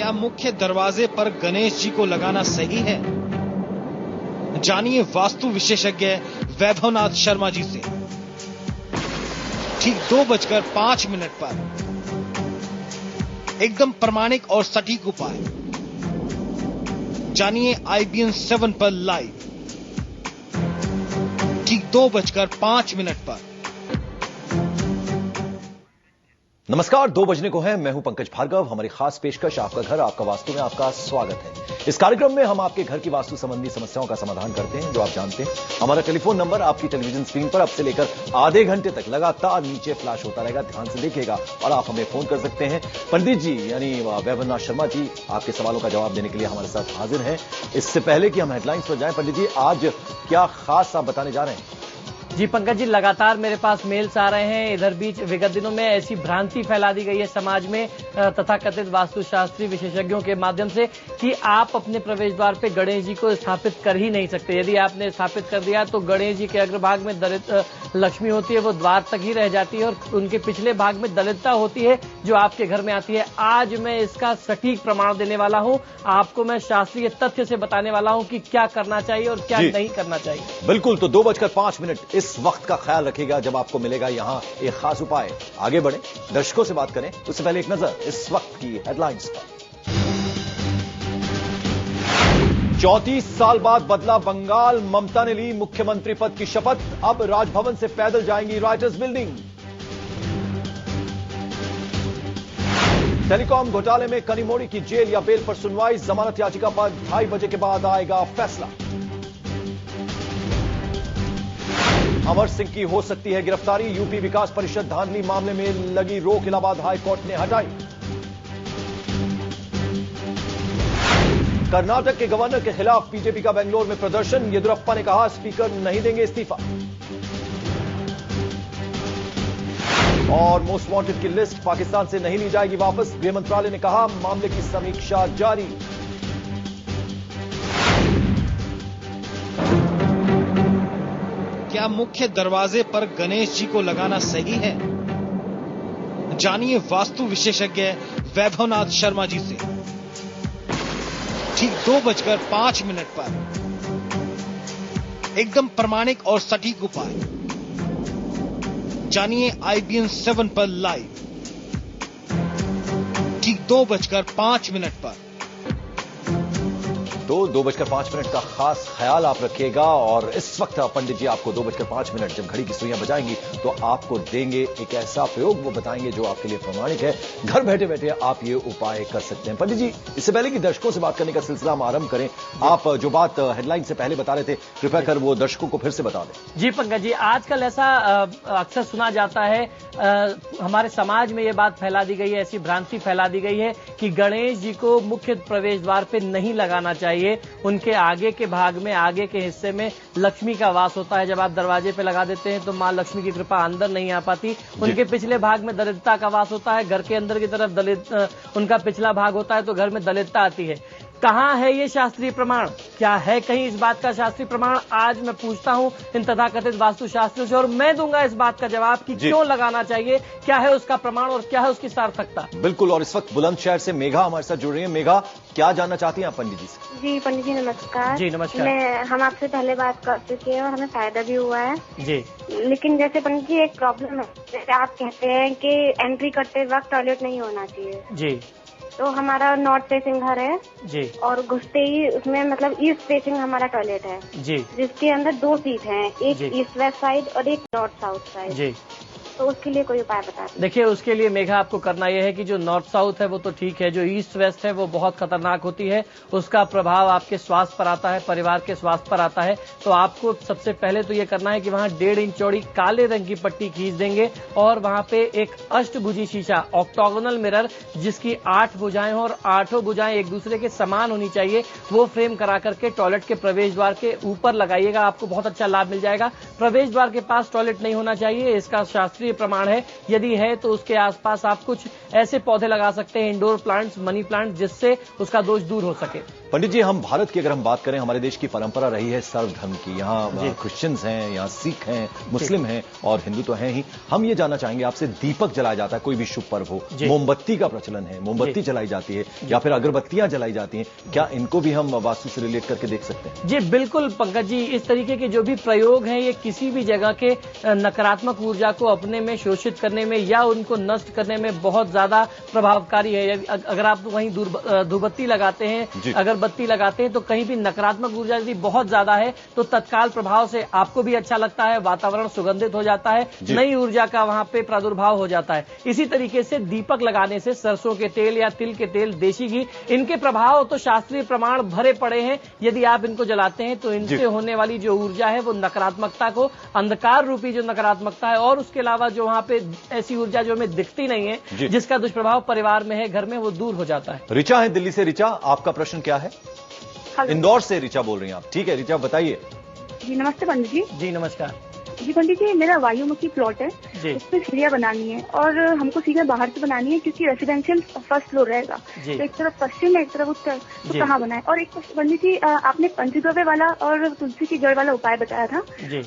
क्या मुख्य दरवाजे पर गणेश जी को लगाना सही है? जानिए वास्तु विशेषज्ञ वैभवनाथ शर्मा जी से। ठीक 2:05 पर एकदम प्रामाणिक और सटीक उपाय जानिए IBN 7 पर लाइव ठीक 2:05 पर। नमस्कार, 2 बजने को है। मैं हूं पंकज भार्गव। हमारी खास पेशकश आपका घर आपका वास्तु में आपका स्वागत है। इस कार्यक्रम में हम आपके घर की वास्तु संबंधी समस्याओं का समाधान करते हैं, जो आप जानते हैं। हमारा टेलीफोन नंबर आपकी टेलीविजन स्क्रीन पर अब से लेकर आधे घंटे तक लगातार नीचे फ्लैश होता रहेगा। ध्यान से देखिएगा और आप हमें फोन कर सकते हैं। पंडित जी यानी वैभवनाथ शर्मा जी आपके सवालों का जवाब देने के लिए हमारे साथ हाजिर हैं। इससे पहले कि हम हेडलाइंस पर जाएं, पंडित जी आज क्या खास आप बताने जा रहे हैं? जी पंकज जी, लगातार मेरे पास मेल्स आ रहे हैं। इधर बीच विगत दिनों में ऐसी भ्रांति फैला दी गई है समाज में तथाकथित वास्तुशास्त्री विशेषज्ञों के माध्यम से कि आप अपने प्रवेश द्वार पे गणेश जी को स्थापित कर ही नहीं सकते। यदि आपने स्थापित कर दिया तो गणेश जी के अग्रभाग में दलित लक्ष्मी होती है, वो द्वार तक ही रह जाती है और उनके पिछले भाग में दलितता होती है जो आपके घर में आती है। आज मैं इसका सटीक प्रमाण देने वाला हूं। आपको मैं शास्त्रीय तथ्य से बताने वाला हूं कि क्या करना चाहिए और क्या नहीं करना चाहिए। बिल्कुल, तो 2:05 इस वक्त का ख्याल रखिएगा जब आपको मिलेगा यहां एक खास उपाय। आगे बढ़े, दर्शकों से बात करें उससे पहले एक नजर इस वक्त की हेडलाइंस पर। 34 साल बाद बदला बंगाल, ममता ने ली मुख्यमंत्री पद की शपथ। अब राजभवन से पैदल जाएंगी राइटर्स बिल्डिंग। टेलीकॉम घोटाले में कनिमोड़ी की जेल या बेल पर सुनवाई। जमानत याचिका पर 2:30 बजे के बाद आएगा फैसला। अमर सिंह की हो सकती है गिरफ्तारी। यूपी विकास परिषद धांधली मामले में लगी रोक इलाहाबाद हाई कोर्ट ने हटाई। कर्नाटक के गवर्नर के खिलाफ बीजेपी का बेंगलोर में प्रदर्शन। येदियुरप्पा ने कहा स्पीकर नहीं देंगे इस्तीफा। और मोस्ट वांटेड की लिस्ट पाकिस्तान से नहीं ली जाएगी वापस। गृह मंत्रालय ने कहा मामले की समीक्षा जारी। क्या मुख्य दरवाजे पर गणेश जी को लगाना सही है? जानिए वास्तु विशेषज्ञ वैभवनाथ शर्मा जी से। ठीक 2:05 पर एकदम प्रामाणिक और सटीक उपाय जानिए IBN 7 पर लाइव ठीक 2:05 पर। तो 2:05 का खास ख्याल आप रखिएगा। और इस वक्त पंडित जी आपको 2:05 जब घड़ी की सुइयां बजाएंगी तो आपको देंगे एक ऐसा प्रयोग, वो बताएंगे जो आपके लिए प्रमाणिक है। घर बैठे बैठे आप ये उपाय कर सकते हैं। पंडित जी, इससे पहले कि दर्शकों से बात करने का सिलसिला हम आरंभ करें, आप जो बात हेडलाइन से पहले बता रहे थे, कृपया कर वो दर्शकों को फिर से बता दें। जी पंकज जी, आजकल ऐसा अक्सर सुना जाता है, हमारे समाज में ये बात फैला दी गई है, ऐसी भ्रांति फैला दी गई है कि गणेश जी को मुख्य प्रवेश द्वार पे नहीं लगाना चाहिए। उनके आगे के भाग में, आगे के हिस्से में लक्ष्मी का वास होता है। जब आप दरवाजे पे लगा देते हैं तो मां लक्ष्मी की कृपा अंदर नहीं आ पाती। उनके पिछले भाग में दलितता का वास होता है। घर के अंदर की तरफ उनका पिछला भाग होता है तो घर में दलितता आती है। कहां है ये शास्त्रीय प्रमाण? क्या है कहीं इस बात का शास्त्रीय प्रमाण? आज मैं पूछता हूं इन तथाकथित वास्तुशास्त्रियों से और मैं दूंगा इस बात का जवाब कि क्यों लगाना चाहिए, क्या है उसका प्रमाण और क्या है उसकी सार्थकता। बिल्कुल, और इस वक्त बुलंदशहर से मेघा हमारे साथ जुड़ रही है। मेघा, क्या जानना चाहती हैं आप पंडित जी से? जी पंडित जी नमस्कार। जी नमस्कार। हम आपसे पहले बात कर चुके हैं और हमें फायदा भी हुआ है जी। लेकिन जैसे पंडित जी एक प्रॉब्लम है, जैसे आप कहते हैं कि एंट्री करते वक्त टॉयलेट नहीं होना चाहिए जी। तो हमारा नॉर्थ फेसिंग घर है जी। और घुसते ही उसमें मतलब ईस्ट फेसिंग हमारा टॉयलेट है जी, जिसके अंदर 2 सीट हैं, एक ईस्ट वेस्ट साइड और एक नॉर्थ साउथ साइड जी। तो उसके लिए कोई उपाय बता दीजिए। देखिए, उसके लिए मेघा आपको करना यह है कि जो नॉर्थ साउथ है वो तो ठीक है, जो ईस्ट वेस्ट है वो बहुत खतरनाक होती है। उसका प्रभाव आपके स्वास्थ्य पर आता है, परिवार के स्वास्थ्य पर आता है। तो आपको सबसे पहले तो ये करना है कि वहां 1.5 इंच चौड़ी काले रंग की पट्टी खींच देंगे और वहां पे एक अष्टभुजी शीशा, ऑक्टोगोनल मिरर जिसकी 8 भुजाएं हो और 8 भुजाएं एक दूसरे के समान होनी चाहिए, वो फ्रेम करा करके टॉयलेट के प्रवेश द्वार के ऊपर लगाइएगा। आपको बहुत अच्छा लाभ मिल जाएगा। प्रवेश द्वार के पास टॉयलेट नहीं होना चाहिए, इसका शास्त्रीय प्रमाण है। यदि है तो उसके आसपास आप कुछ ऐसे पौधे लगा सकते हैं, इंडोर प्लांट्स, मनी प्लांट, जिससे उसका दोष दूर हो सके। पंडित जी, हम भारत की अगर हम बात करें, हमारे देश की परंपरा रही है सर्वधर्म की। यहाँ क्रिश्चियंस हैं, यहाँ सिख हैं, मुस्लिम हैं और हिंदू तो हैं ही। हम ये जानना चाहेंगे आपसे, दीपक जलाया जाता है कोई भी शुभ पर्व हो, मोमबत्ती का प्रचलन है, मोमबत्ती जलाई जाती है या फिर अगरबत्तियां जलाई जाती हैं, क्या इनको भी हम वास्तु से रिलेट करके देख सकते हैं? जी बिल्कुल पंकज जी, इस तरीके के जो भी प्रयोग हैं ये किसी भी जगह के नकारात्मक ऊर्जा को अपने में शोषित करने में या उनको नष्ट करने में बहुत ज्यादा प्रभावकारी है। अगर आप वहीं धूपबत्ती लगाते हैं, अगरबत्ती लगाते हैं, तो कहीं भी नकारात्मक ऊर्जा यदि बहुत ज्यादा है तो तत्काल प्रभाव से आपको भी अच्छा लगता है, वातावरण सुगंधित हो जाता है, नई ऊर्जा का वहां पे प्रादुर्भाव हो जाता है। इसी तरीके से दीपक लगाने से सरसों के तेल या तिल के तेल, देशी घी, इनके प्रभाव तो शास्त्रीय प्रमाण भरे पड़े हैं। यदि आप इनको जलाते हैं तो इनसे होने वाली जो ऊर्जा है वो नकारात्मकता को, अंधकार रूपी जो नकारात्मकता है और उसके अलावा जो वहां पे ऐसी ऊर्जा जो हमें दिखती नहीं है, जिसका दुष्प्रभाव परिवार में है, घर में, वो दूर हो जाता है। ऋचा है दिल्ली से। ऋचा, आपका प्रश्न क्या है? इंदौर से ऋचा बोल रही हैं आप। ठीक है ऋचा, बताइए। जी नमस्ते पंडित जी। जी नमस्कार। जी पंडित जी, मेरा वायुमुखी प्लॉट है, उसमें सीढ़ियाँ बनानी है और हमको सीढ़ियाँ बाहर से बनानी है क्योंकि रेसिडेंशियल फर्स्ट फ्लोर रहेगा। तो एक तरफ पश्चिम है, एक तरफ उत्तर, तो कहाँ बनाए? और एक पंडित जी, आपने पंचगव्य वाला और तुलसी की जड़ वाला उपाय बताया था,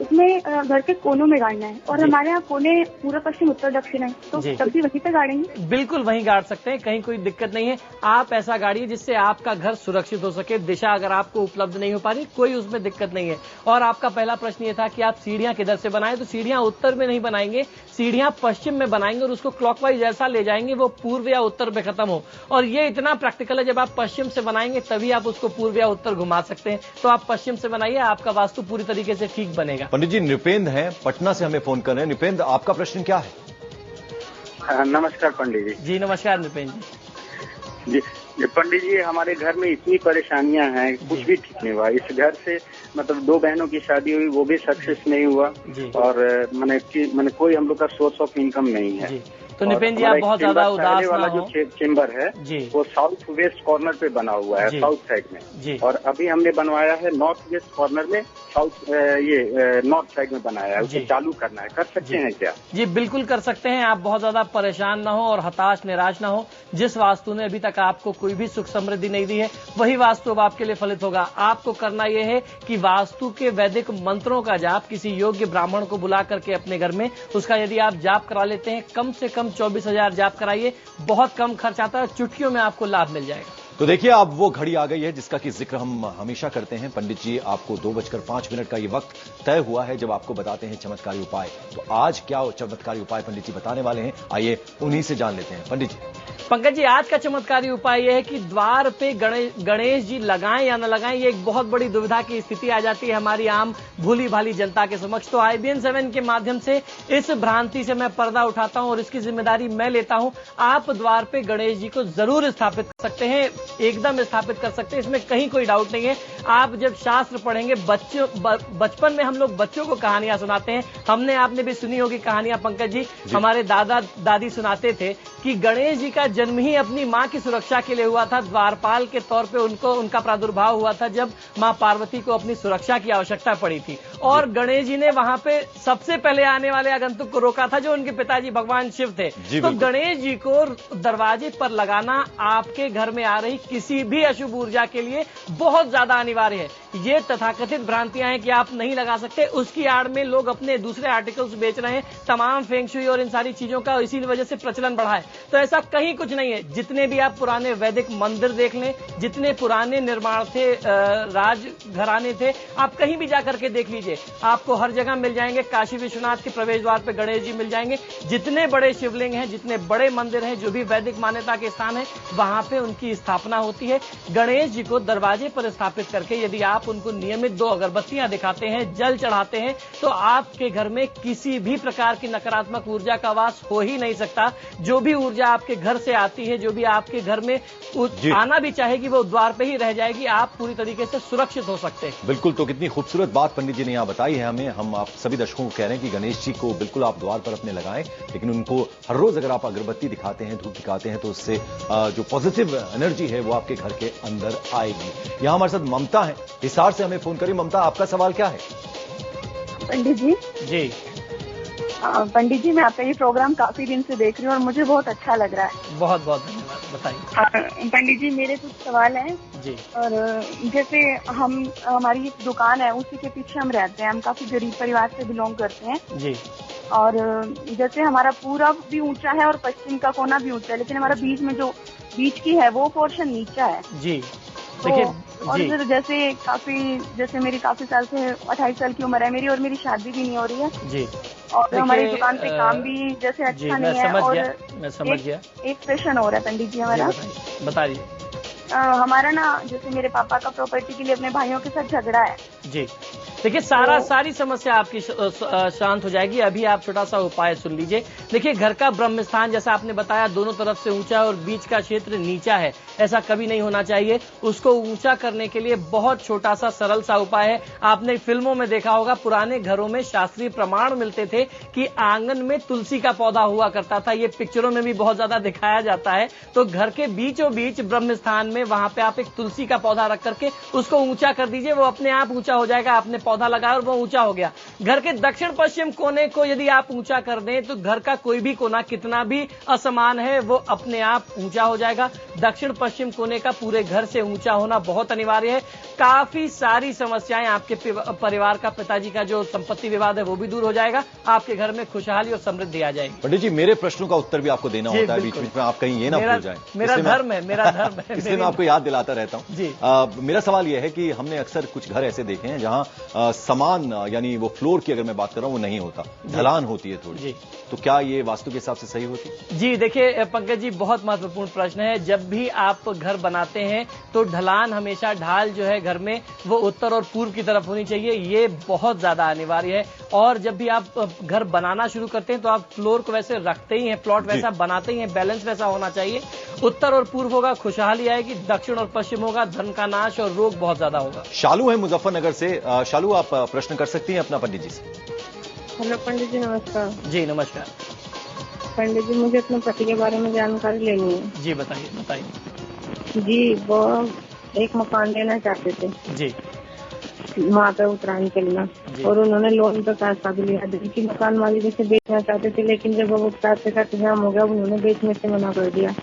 उसमें घर के कोनों में गाड़ना है और हमारे यहाँ कोने पूर्व पश्चिम उत्तर दक्षिण है, तो तब भी वहीं पे गाड़ेंगे? बिल्कुल वहीं गाड़ सकते हैं, कहीं कोई दिक्कत नहीं है। आप ऐसा गाड़िए जिससे आपका घर सुरक्षित हो सके। दिशा अगर आपको उपलब्ध नहीं हो पा रही, कोई उसमें दिक्कत नहीं है। और आपका पहला प्रश्न ये था कि आप सीढ़ियां किधर से बनाएं, तो सीढ़ियां उत्तर में नहीं बनाएंगे, सीढ़ियां पश्चिम में बनाएंगे और उसको क्लॉकवाइज ऐसा ले जाएंगे वो पूर्व या उत्तर में खत्म हो। और ये इतना प्रैक्टिकल है, जब आप पश्चिम से बनाएंगे तभी आप उसको पूर्व या उत्तर घुमा सकते हैं। तो आप पश्चिम से बनाइए, आपका वास्तु पूरी तरीके से ठीक बनेगा। पंडित जी, नृपेंद्र हैं, पटना से हमें फोन कर रहे हैं। नृपेंद्र, आपका प्रश्न क्या है? नमस्कार पंडित जी। जी नमस्कार नृपेंद्र जी। जी पंडित जी, हमारे घर में इतनी परेशानियां हैं, कुछ भी ठीक नहीं हुआ। इस घर से मतलब 2 बहनों की शादी हुई, वो भी सक्सेस नहीं हुआ और मैंने कोई हम लोग का सोर्स ऑफ इनकम नहीं है। तो निपेंद्र जी, आप बहुत ज्यादा उदास ना वाला हो। जो चेम्बर है वो साउथ वेस्ट कॉर्नर पे बना हुआ है, साउथ साइड में, और अभी हमने बनवाया है नॉर्थ वेस्ट कॉर्नर में, नॉर्थ साइड में बनाया है। उसे चालू करना है, कर सकते हैं क्या? जी बिल्कुल कर सकते हैं। आप बहुत ज्यादा परेशान ना हो और हताश निराश ना हो। जिस वास्तु ने अभी तक आपको कोई भी सुख समृद्धि नहीं दी है, वही वास्तु अब आपके लिए फलित होगा। आपको करना यह है कि वास्तु के वैदिक मंत्रों का जाप किसी योग्य ब्राह्मण को बुला करके अपने घर में उसका यदि आप जाप करा लेते हैं, कम से कम 24,000 जाप कराइए, बहुत कम खर्च आता है, चुटकियों में आपको लाभ मिल जाएगा। तो देखिए, अब वो घड़ी आ गई है जिसका कि जिक्र हम हमेशा करते हैं। पंडित जी, आपको 2:05 का ये वक्त तय हुआ है जब आपको बताते हैं चमत्कारी उपाय। तो आज क्या चमत्कारी उपाय पंडित जी बताने वाले हैं, आइए उन्हीं से जान लेते हैं। पंडित जी। पंकज जी, आज का चमत्कारी उपाय यह है कि द्वार पे गणेश जी लगाएं या न लगाएं, ये एक बहुत बड़ी दुविधा की स्थिति आ जाती है हमारी आम भूली भाली जनता के समक्ष। तो IBN 7 के माध्यम से इस भ्रांति से मैं पर्दा उठाता हूं और इसकी जिम्मेदारी मैं लेता हूं। आप द्वार पे गणेश जी को जरूर स्थापित कर सकते हैं, एकदम स्थापित कर सकते हैं, इसमें कहीं कोई डाउट नहीं है। आप जब शास्त्र पढ़ेंगे, बचपन में हम लोग बच्चों को कहानियां सुनाते हैं, आपने भी सुनी होगी कहानियां पंकज जी। हमारे दादा दादी सुनाते थे कि गणेश जी का जन्म ही अपनी मां की सुरक्षा के लिए हुआ था। द्वारपाल के तौर पे उनका प्रादुर्भाव हुआ था जब मां पार्वती को अपनी सुरक्षा की आवश्यकता पड़ी थी, और गणेश जी ने वहां पे सबसे पहले आने वाले आगंतुक को रोका था, जो उनके पिताजी भगवान शिव थे। तो गणेश जी को दरवाजे पर लगाना आपके घर में आ रही किसी भी अशुभ ऊर्जा के लिए बहुत ज्यादा अनिवार्य है। ये तथाकथित भ्रांतियां हैं कि आप नहीं लगा सकते, उसकी आड़ में लोग अपने दूसरे आर्टिकल्स बेच रहे हैं, तमाम फेंग शुई और इन सारी चीजों का इसी वजह से प्रचलन बढ़ा है। तो ऐसा कहीं कुछ नहीं है। जितने भी आप पुराने वैदिक मंदिर देख लें, जितने पुराने निर्माण थे, राज घराने थे, आप कहीं भी जाकर के देख लीजिए, आपको हर जगह मिल जाएंगे। काशी विश्वनाथ के प्रवेश द्वार पे गणेश जी मिल जाएंगे। जितने बड़े शिवलिंग हैं, जितने बड़े मंदिर हैं, जो भी वैदिक मान्यता के स्थान है, वहां पे उनकी स्थापना होती है। गणेश जी को दरवाजे पर स्थापित करके यदि आप उनको नियमित 2 अगरबत्तियां दिखाते हैं, जल चढ़ाते हैं, तो आपके घर में किसी भी प्रकार की नकारात्मक ऊर्जा का वास हो ही नहीं सकता। जो भी ऊर्जा आपके घर से आती है, जो भी आपके घर में आना भी चाहेगी, वो द्वार पे ही रह जाएगी। आप पूरी तरीके से सुरक्षित हो सकते हैं। बिल्कुल। तो कितनी खूबसूरत बात पंडित जी ने यहाँ बताई है हमें। हम आप सभी दर्शकों को कह रहे हैं कि गणेश जी को बिल्कुल आप द्वार पर अपने लगाएं, लेकिन उनको हर रोज अगर आप अगरबत्ती दिखाते हैं, धूप दिखाते हैं, तो उससे जो पॉजिटिव एनर्जी है वो आपके घर के अंदर आएगी। यहाँ हमारे साथ ममता है, हिसार से हमें फोन करी। ममता, आपका सवाल क्या है? पंडित जी। जी पंडित जी, मैं आपका ये प्रोग्राम काफी दिन से देख रही हूँ और मुझे बहुत अच्छा लग रहा है। बहुत बहुत धन्यवाद। बताइए। पंडित जी मेरे कुछ सवाल हैं जी। और जैसे हमारी एक दुकान है, उसी के पीछे हम रहते हैं, हम काफी गरीब परिवार से बिलोंग करते हैं जी। और जैसे हमारा पूरब भी ऊंचा है और पश्चिम का कोना भी ऊंचा है, लेकिन हमारा बीच में जो बीच की है वो पोर्शन नीचा है। जी तो और फिर जैसे मेरी काफी साल से 28 साल की उम्र है मेरी, और मेरी शादी भी नहीं हो रही है जी। और हमारी दुकान पे काम भी जैसे अच्छा नहीं है, और मैं समझ गया। एक पेशेंट हो रहा है पंडित जी हमारा। बताइए। हमारा ना जैसे मेरे पापा का प्रॉपर्टी के लिए अपने भाइयों के साथ झगड़ा है। जी। देखिए सारी समस्या आपकी शांत हो जाएगी। अभी आप छोटा सा उपाय सुन लीजिए। देखिए घर का ब्रह्म स्थान जैसा आपने बताया दोनों तरफ से ऊंचा है और बीच का क्षेत्र नीचा है, ऐसा कभी नहीं होना चाहिए। उसको ऊंचा करने के लिए बहुत छोटा सा सरल सा उपाय है। आपने फिल्मों में देखा होगा, पुराने घरों में शास्त्रीय प्रमाण मिलते थे कि आंगन में तुलसी का पौधा हुआ करता था। ये पिक्चरों में भी बहुत ज्यादा दिखाया जाता है। तो घर के बीचों बीच ब्रह्म स्थान में वहां पे आप एक तुलसी का पौधा रख करके उसको ऊंचा कर दीजिए, वो अपने आप ऊंचा हो जाएगा। आपने पौधा लगाया और वो ऊंचा हो गया। घर के दक्षिण पश्चिम कोने को यदि आप ऊंचा कर दें तो घर का कोई भी कोना कितना भी असमान है वो अपने आप ऊंचा हो जाएगा। दक्षिण पश्चिम कोने का पूरे घर से ऊंचा होना बहुत अनिवार्य है। काफी सारी समस्याएं, आपके परिवार का, पिताजी का जो संपत्ति विवाद है वो भी दूर हो जाएगा। आपके घर में खुशहाली और समृद्धि आ जाएगी। पंडित जी मेरे प्रश्नों का उत्तर भी आपको देना होता है, बीच बीच में आप कहीं ये ना भूल जाएं। मेरा धर्म है, मेरा धर्म है। इसलिए मैं आपको याद दिलाता रहता हूं। जी। मेरा सवाल यह है कि हमने अक्सर कुछ घर ऐसे देखे हैं जहां समान यानी वो फ्लोर की अगर मैं बात कर रहा हूं वो नहीं होता, ढलान होती है थोड़ी। तो क्या ये वास्तु के हिसाब से सही होती है? जी देखिए पंकज जी, बहुत महत्वपूर्ण प्रश्न है। जब भी आप घर बनाते हैं तो ढलान हमेशा, ढाल जो है घर में वो उत्तर और पूर्व की तरफ होनी चाहिए। ये बहुत ज्यादा अनिवार्य है। और जब भी आप घर बनाना शुरू करते हैं तो आप फ्लोर को वैसे रखते ही हैं, प्लॉट वैसा बनाते ही हैं, बैलेंस वैसा होना चाहिए। उत्तर और पूर्व होगा, खुशहाली आएगी। दक्षिण और पश्चिम होगा, धन का नाश और रोग बहुत ज्यादा होगा। शालू है मुजफ्फरनगर से। शालू आप प्रश्न कर सकती हैं अपना पंडित जी से। हेलो पंडित जी, नमस्कार। जी नमस्कार। पंडित जी मुझे अपने पति के बारे में जानकारी लेनी है। जी बताइए। जी वो एक मकान लेना चाहते थे। जी। वहाँ पे उत्तरांचल में, और उन्होंने लोन पे पैसा भी लिया। की मकान मालिक जैसे बेचना चाहते थे, लेकिन जब वो पैसे का इंतजाम हो गया उन्होंने बेचने से मना कर दिया।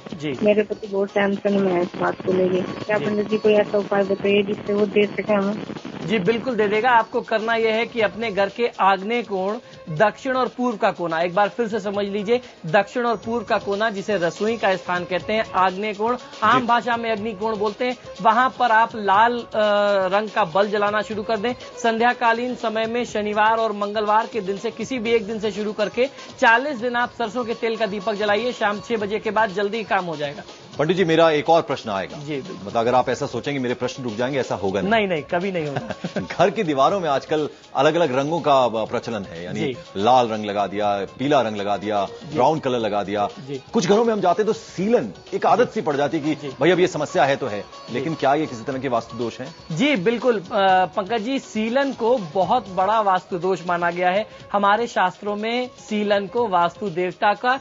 मेरे पति बहुत टेंशन में है इस बात को लेके। क्या पंडित जी कोई ऐसा उपाय बताइए जिससे वो दे सके हमें? जी बिल्कुल दे देगा। आपको करना यह है कि अपने घर के आग्नेय कोण, दक्षिण और पूर्व का कोना, एक बार फिर से समझ लीजिए, दक्षिण और पूर्व का कोना जिसे रसोई का स्थान कहते हैं, आग्नेय कोण, आम भाषा में अग्नि कोण बोलते हैं, वहां पर आप लाल रंग का बल्ब जलाना शुरू कर दें। संध्याकालीन समय में शनिवार और मंगलवार के दिन से किसी भी एक दिन से शुरू करके 40 दिन आप सरसों के तेल का दीपक जलाइए। शाम 6 बजे के बाद जल्दी काम हो जाएगा। पंडित जी मेरा एक और प्रश्न आएगा। जी मतलब अगर आप ऐसा सोचेंगे मेरे प्रश्न रुक जाएंगे, ऐसा होगा नहीं, कभी नहीं होगा। घर की दीवारों में आजकल अलग अलग रंगों का प्रचलन है, यानी लाल रंग लगा दिया, पीला रंग लगा दिया, ब्राउन कलर लगा दिया। कुछ घरों में हम जाते तो सीलन एक आदत सी पड़ जाती कि भाई अब ये समस्या है तो है, लेकिन क्या ये किसी तरह के वास्तु दोष है? जी बिल्कुल पंकज जी, सीलन को बहुत बड़ा वास्तु दोष माना गया है। हमारे शास्त्रों में सीलन को वास्तु देवता का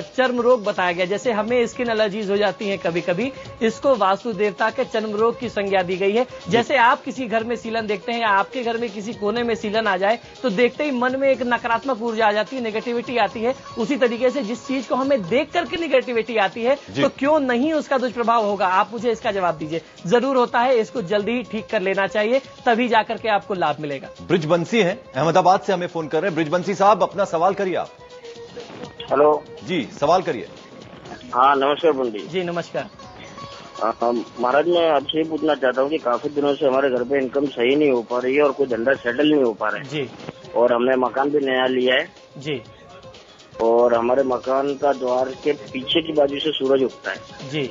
चर्म रोग बताया गया। जैसे हमें स्किन एलर्जीज हो जाती है कभी कभी, इसको वास्तु देवता के चर्म रोग की संज्ञा दी गई है। जैसे आप किसी घर में सीलन देखते हैं या आपके घर में किसी कोने में सीलन आ जाए तो देखते ही मन में एक नकारात्मक ऊर्जा आ जाती है, नेगेटिविटी आती है। उसी तरीके से जिस चीज को हमें देख करके नेगेटिविटी आती है तो क्यों नहीं उसका दुष्प्रभाव होगा? आप मुझे इसका जवाब दीजिए। जरूर होता है, इसको जल्दी ही ठीक कर लेना चाहिए, तभी जाकर के आपको लाभ मिलेगा। ब्रिजबंसी है अहमदाबाद से हमें फोन कर रहे हैं। ब्रिजबंसी साहब अपना सवाल करिए आप। हेलो जी सवाल करिए। हाँ नमस्कार पंडित जी। नमस्कार महाराज, मैं आपसे ये पूछना चाहता हूँ कि काफी दिनों से हमारे घर पे इनकम सही नहीं हो पा रही है और कोई धंधा सेटल नहीं हो पा रहा है जी। और हमने मकान भी नया लिया है जी। और हमारे मकान का द्वार के पीछे की बाजू से सूरज उगता है जी।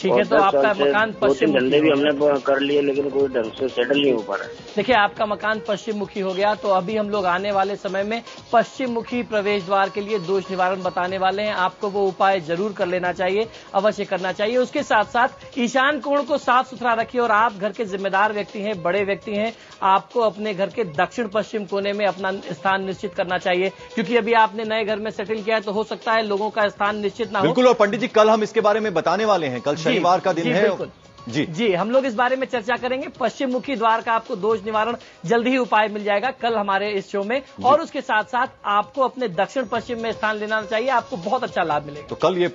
ठीक है, तो आपका मकान पश्चिम मुखी धंधे भी हमने कर लिए लेकिन कोई ढंग से सेटल नहीं हो पा रहा है। देखिए आपका मकान पश्चिम मुखी हो गया, तो अभी हम लोग आने वाले समय में पश्चिम मुखी प्रवेश द्वार के लिए दोष निवारण बताने वाले हैं। आपको वो उपाय जरूर कर लेना चाहिए, अवश्य करना चाहिए। उसके साथ साथ ईशान कोण को साफ सुथरा रखिए। और आप घर के जिम्मेदार व्यक्ति हैं, बड़े व्यक्ति हैं, आपको अपने घर के दक्षिण पश्चिम कोने में अपना स्थान निश्चित करना चाहिए, क्योंकि अभी आपने नए घर में सेटल किया है तो हो सकता है लोगों का स्थान निश्चित ना हो। बिल्कुल, और पंडित जी कल हम इसके बारे में बताने वाले हैं, कल शनिवार का दिन है। जी हम लोग इस बारे में चर्चा करेंगे। पश्चिम मुखी द्वार का आपको दोष निवारण जल्दी ही उपाय मिल जाएगा कल हमारे इस शो में। और उसके साथ साथ आपको अपने दक्षिण पश्चिम में स्थान लेना चाहिए, आपको बहुत अच्छा लाभ मिलेगा। तो कल ये